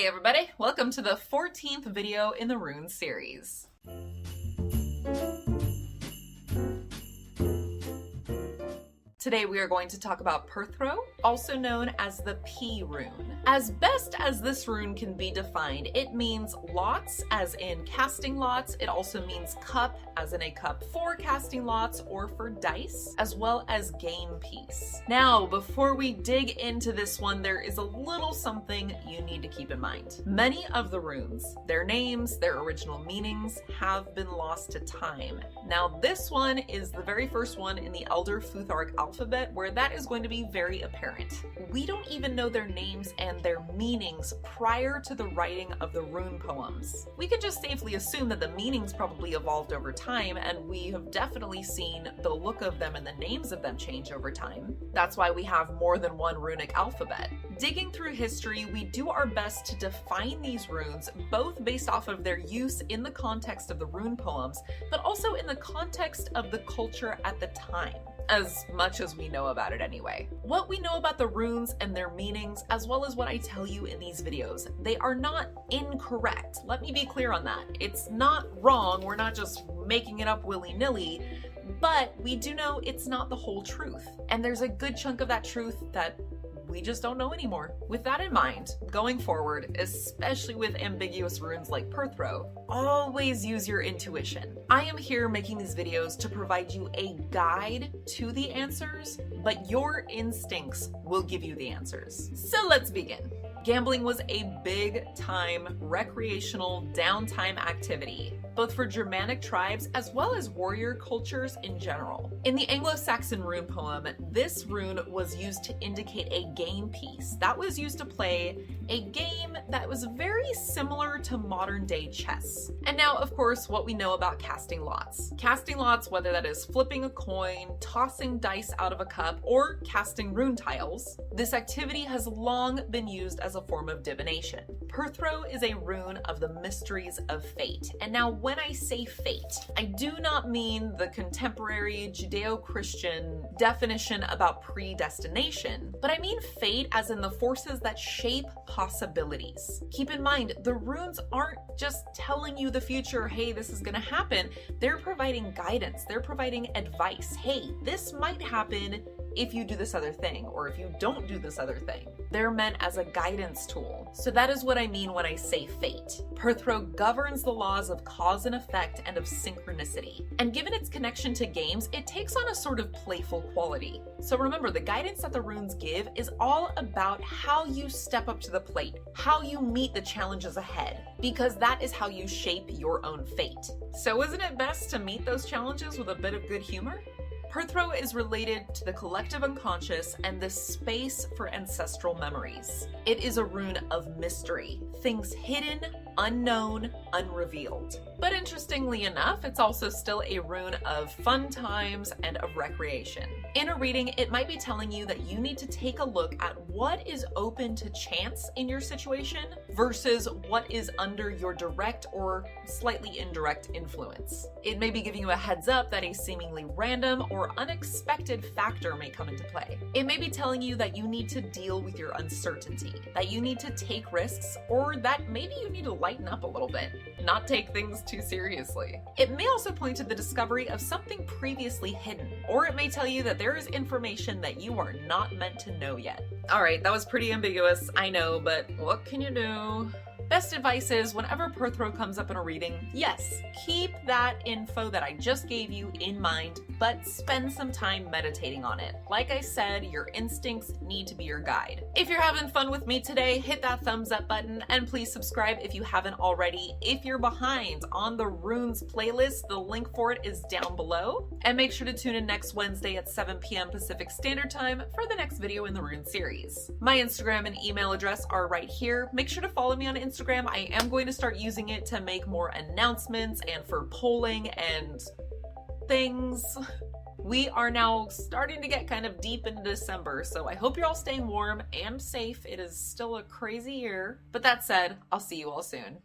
Hey everybody, welcome to the 14th video in the Rune series. Today we are going to talk about Perthro, also known as the P-rune. As best as this rune can be defined, it means lots, as in casting lots. It also means cup, as in a cup for casting lots or for dice, as well as game piece. Now, before we dig into this one, there is a little something you need to keep in mind. Many of the runes, their names, their original meanings, have been lost to time. Now, this one is the very first one in the Elder Futhark alphabet where that is going to be very apparent. We don't even know their names and their meanings prior to the writing of the rune poems. We can just safely assume that the meanings probably evolved over time, and we have definitely seen the look of them and the names of them change over time. That's why we have more than one runic alphabet. Digging through history, we do our best to define these runes, both based off of their use in the context of the rune poems, but also in the context of the culture at the time. As much as we know about it anyway. What we know about the runes and their meanings, as well as what I tell you in these videos, they are not incorrect. Let me be clear on that. It's not wrong, we're not just making it up willy-nilly, but we do know it's not the whole truth. And there's a good chunk of that truth that we just don't know anymore. With that in mind, going forward, especially with ambiguous runes like Perthro, always use your intuition. I am here making these videos to provide you a guide to the answers, but your instincts will give you the answers. So let's begin. Gambling was a big-time recreational downtime activity, both for Germanic tribes as well as warrior cultures in general. In the Anglo-Saxon rune poem, this rune was used to indicate a game piece that was used to play a game that was very similar to modern-day chess. And now, of course, what we know about casting lots. Casting lots, whether that is flipping a coin, tossing dice out of a cup, or casting rune tiles, this activity has long been used as a form of divination. Perthro is a rune of the mysteries of fate. And now when I say fate, I do not mean the contemporary Judeo-Christian definition about predestination, but I mean fate as in the forces that shape possibilities. Keep in mind, the runes aren't just telling you the future, hey, this is gonna happen. They're providing guidance, they're providing advice. Hey, this might happen if you do this other thing, or if you don't do this other thing. They're meant as a guidance tool. So that is what I mean when I say fate. Perthro governs the laws of cause and effect and of synchronicity. And given its connection to games, it takes on a sort of playful quality. So remember, the guidance that the runes give is all about how you step up to the plate, how you meet the challenges ahead, because that is how you shape your own fate. So isn't it best to meet those challenges with a bit of good humor? Perthro is related to the collective unconscious and the space for ancestral memories. It is a rune of mystery, things hidden, unknown, unrevealed. But interestingly enough, it's also still a rune of fun times and of recreation. In a reading, it might be telling you that you need to take a look at what is open to chance in your situation versus what is under your direct or slightly indirect influence. It may be giving you a heads up that a seemingly random or unexpected factor may come into play. It may be telling you that you need to deal with your uncertainty, that you need to take risks, or that maybe you need to lighten up a little bit, not take things too seriously. It may also point to the discovery of something previously hidden, or it may tell you that there is information that you are not meant to know yet. All right, that was pretty ambiguous, I know, but what can you do? Best advice is, whenever Perthro comes up in a reading, yes, keep that info that I just gave you in mind, but spend some time meditating on it. Like I said, your instincts need to be your guide. If you're having fun with me today, hit that thumbs up button, and please subscribe if you haven't already. If you're behind on the runes playlist, the link for it is down below. And make sure to tune in next Wednesday at 7 p.m. Pacific Standard Time for the next video in the rune series. My Instagram and email address are right here. Make sure to follow me on Instagram. I am going to start using it to make more announcements and for polling and things. We are now starting to get kind of deep into December, so I hope you're all staying warm and safe. It is still a crazy year. But that said, I'll see you all soon.